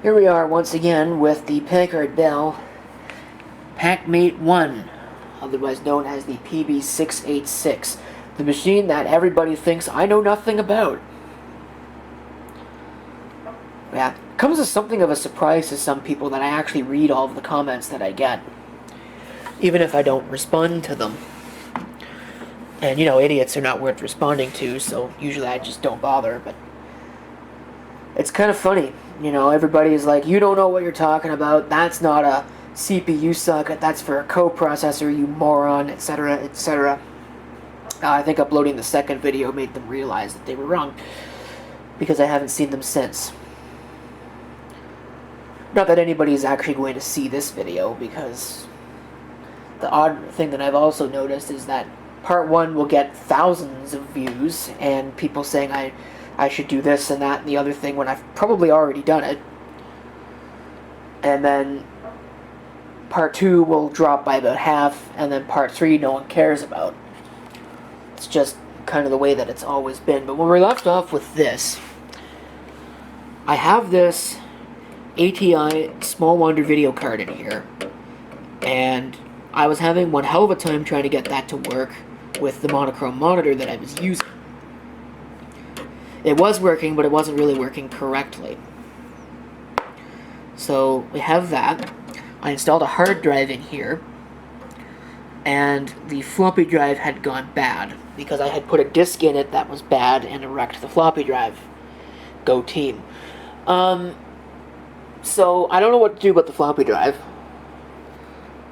Here we are once again with the Packard Bell Packmate 1, otherwise known as the PB686, the machine that everybody thinks I know nothing about. Yeah, it comes as something of a surprise to some people that I actually read all of the comments that I get, even if I don't respond to them. And, you know, idiots are not worth responding to, so usually I just don't bother, but it's kind of funny. You know, everybody's like, you don't know what you're talking about, that's not a CPU socket, that's for a coprocessor, you moron, etc., etc. I think uploading the second video made them realize that they were wrong, because I haven't seen them since. Not that anybody's actually going to see this video, because the odd thing that I've also noticed is that part 1 will get thousands of views, and people saying I should do this and that and the other thing when I've probably already done it. And then part 2 will drop by about half, and then part 3 no one cares about. It's just kind of the way that it's always been. But when we left off with this, I have this ATI Small Wonder video card in here, and I was having one hell of a time trying to get that to work with the monochrome monitor that I was using. It was working, but it wasn't really working correctly. So we have that. I installed a hard drive in here, and the floppy drive had gone bad because I had put a disk in it that was bad and it wrecked the floppy drive. Go team. So I don't know what to do about the floppy drive.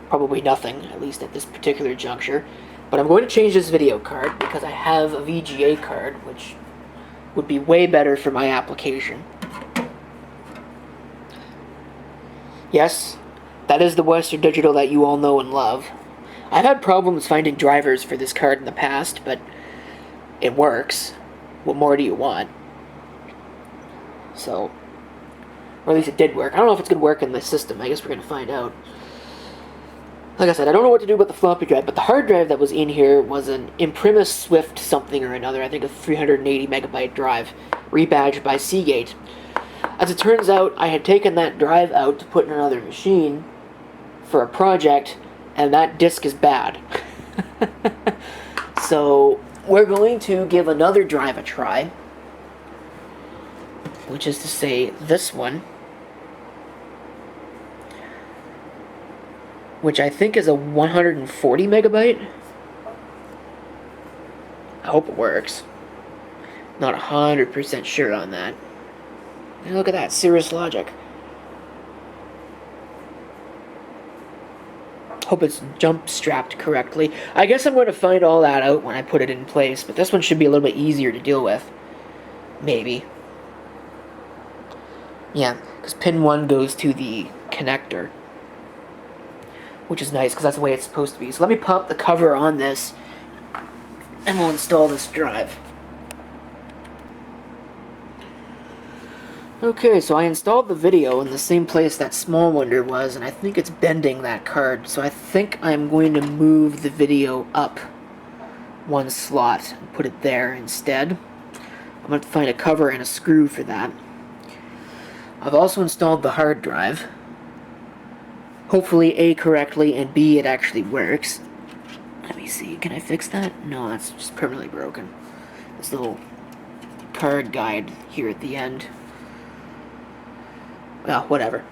Probably nothing, at least at this particular juncture. But I'm going to change this video card because I have a VGA card, which would be way better for my application. Yes, that is the Western Digital that you all know and love. I've had problems finding drivers for this card in the past, but it works. What more do you want? So, or at least it did work. I don't know if it's going to work in this system. I guess we're going to find out. Like I said, I don't know what to do with the floppy drive, but the hard drive that was in here was an Imprimis Swift something or another, I think a 380 megabyte drive, rebadged by Seagate. As it turns out, I had taken that drive out to put in another machine for a project, and that disk is bad. So, we're going to give another drive a try, which is to say this one, which I think is a 140 megabyte. I hope it works. Not 100% sure on that. And look at that, Cirrus Logic. Hope it's jump strapped correctly. I guess I'm going to find all that out when I put it in place, but this one should be a little bit easier to deal with. Maybe. Yeah, because pin 1 goes to the connector, which is nice, because that's the way it's supposed to be. So let me pop the cover on this, and we'll install this drive. Okay, so I installed the video in the same place that Small Wonder was, and I think it's bending that card. So I think I'm going to move the video up one slot and put it there instead. I'm going to find a cover and a screw for that. I've also installed the hard drive. Hopefully A, correctly, and B, it actually works. Let me see, can I fix that? No, that's just permanently broken. This little card guide here at the end. Well, whatever.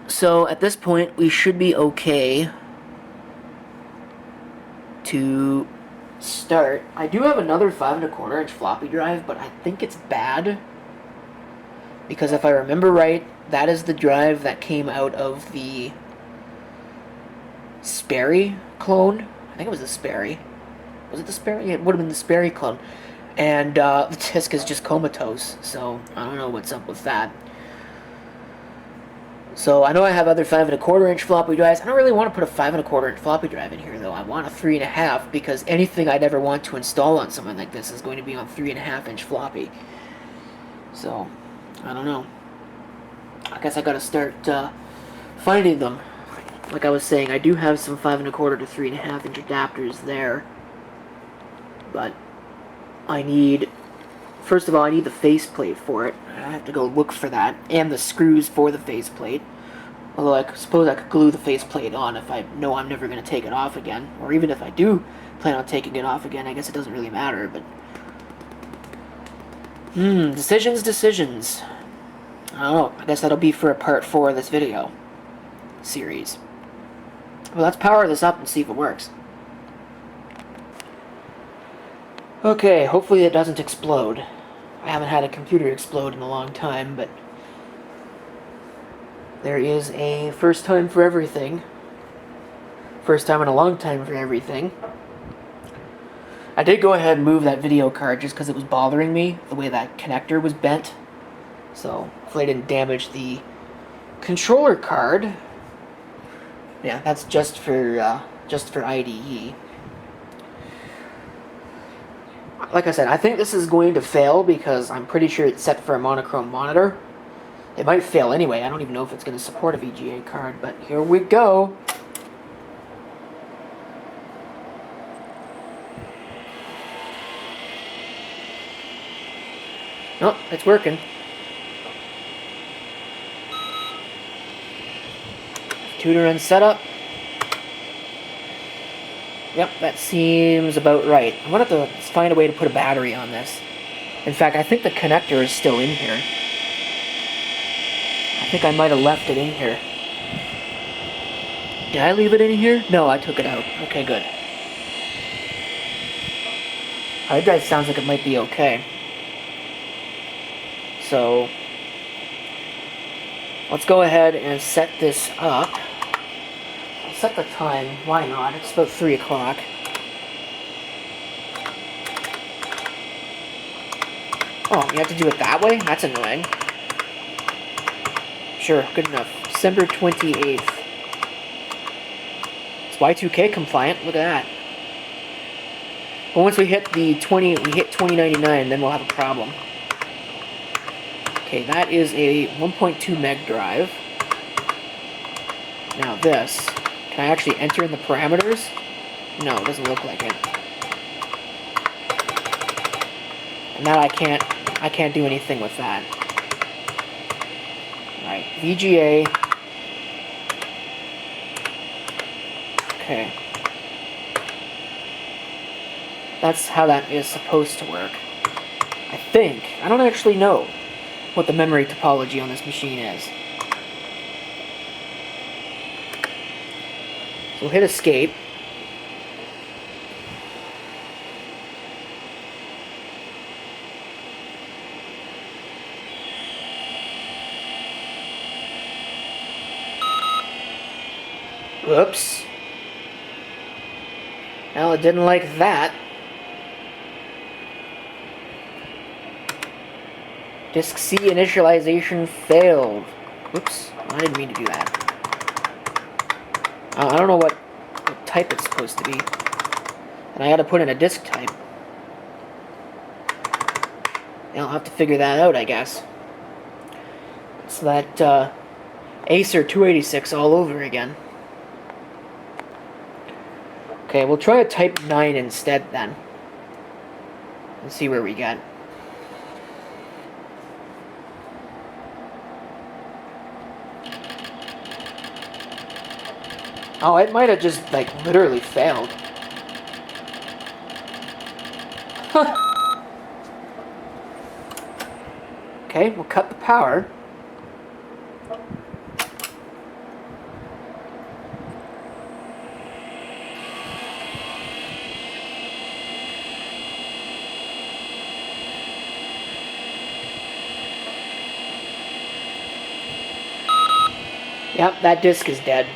So at this point, we should be okay to start. I do have another 5 1/4 inch floppy drive, but I think it's bad, because if I remember right, that is the drive that came out of the Sperry clone. I think it was the Sperry. Was it the Sperry? Yeah, it would have been the Sperry clone. And the disk is just comatose, so I don't know what's up with that. So I know I have other 5 1/4 inch floppy drives. I don't really want to put a 5 1/4 inch floppy drive in here, though. I want a 3.5, because anything I'd ever want to install on something like this is going to be on 3.5 inch floppy. So, I don't know. I guess I gotta start finding them. Like I was saying, I do have some 5 1/4 to 3.5 inch adapters there. But I need, first of all, I need the faceplate for it. I have to go look for that, and the screws for the faceplate. Although I suppose I could glue the faceplate on if I know I'm never going to take it off again. Or even if I do plan on taking it off again, I guess it doesn't really matter, but... decisions. I don't know, I guess that'll be for a part 4 of this video series. Well, let's power this up and see if it works. Okay, hopefully it doesn't explode. I haven't had a computer explode in a long time, but... there is a first time for everything. First time in a long time for everything. I did go ahead and move that video card just because it was bothering me, the way that connector was bent. So, hopefully I didn't damage the controller card. Yeah, that's just for IDE. Like I said, I think this is going to fail because I'm pretty sure it's set for a monochrome monitor. It might fail anyway. I don't even know if it's going to support a VGA card, but here we go. Oh, it's working. Tuner and setup. Yep, that seems about right. I'm going to have to find a way to put a battery on this. In fact, I think the connector is still in here. I think I might have left it in here. Did I leave it in here? No, I took it out. Okay, good. Hard drive sounds like it might be okay. So, let's go ahead and set this up. I'll set the time. Why not? It's about 3 o'clock. Oh, you have to do it that way? That's annoying. Sure, good enough. December 28th. It's Y2K compliant. Look at that. But once we hit the 2099, then we'll have a problem. Okay, that is a 1.2 meg drive. Now this, can I actually enter in the parameters? No, it doesn't look like it. And that I can't do anything with that. Alright, VGA. Okay. That's how that is supposed to work. I think. I don't actually know what the memory topology on this machine is. So we'll hit escape. Whoops. Well, it didn't like that. Disk C initialization failed. Whoops, I didn't mean to do that. I don't know what type it's supposed to be. And I gotta put in a disk type. And I'll have to figure that out, I guess. It's that Acer 286 all over again. Okay, we'll try a type 9 instead then. And see where we get. Oh, it might have just, like, literally failed. Huh. Okay, we'll cut the power. Yep, that disk is dead.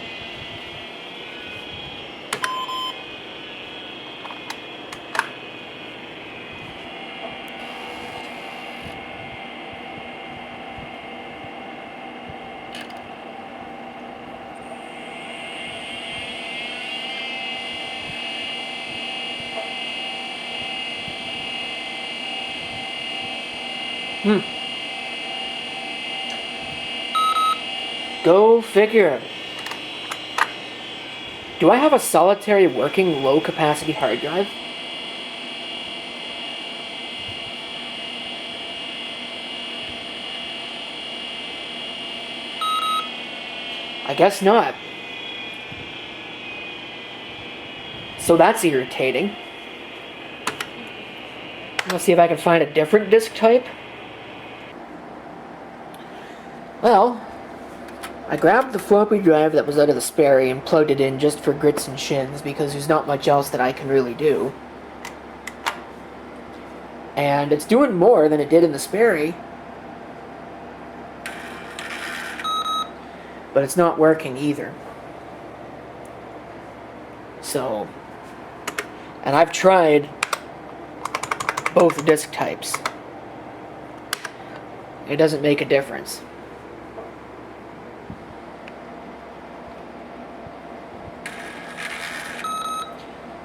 Go figure. Do I have a solitary working low-capacity hard drive? I guess not. So that's irritating. Let's see if I can find a different disk type. Well, I grabbed the floppy drive that was out of the Sperry and plugged it in just for grits and shins because there's not much else that I can really do. And it's doing more than it did in the Sperry. But it's not working either. So, and I've tried both disk types. It doesn't make a difference.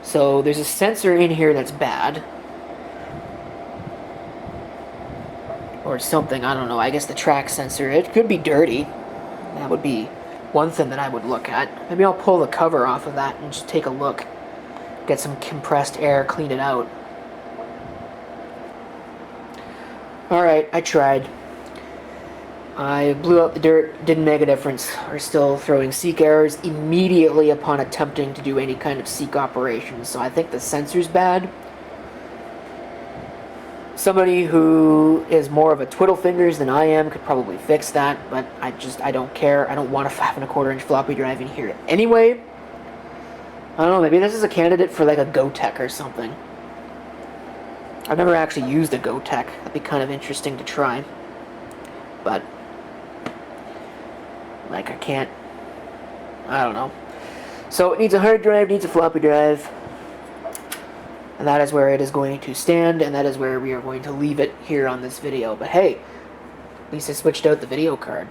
So there's a sensor in here that's bad. Or something, I don't know. I guess the track sensor. It could be dirty. That would be one thing that I would look at. Maybe I'll pull the cover off of that and just take a look. Get some compressed air, clean it out. Alright, I tried. I blew out the dirt, didn't make a difference. We're still throwing seek errors immediately upon attempting to do any kind of seek operation. So I think the sensor's bad. Somebody who is more of a twiddle fingers than I am could probably fix that, but I don't care. I don't want a 5 1/4 inch floppy drive in here anyway. I don't know, maybe this is a candidate for like a GoTech or something. I've never actually used a GoTech. That'd be kind of interesting to try. But like I don't know. So it needs a hard drive, needs a floppy drive. And that is where it is going to stand, and that is where we are going to leave it here on this video. But hey, at least I switched out the video card.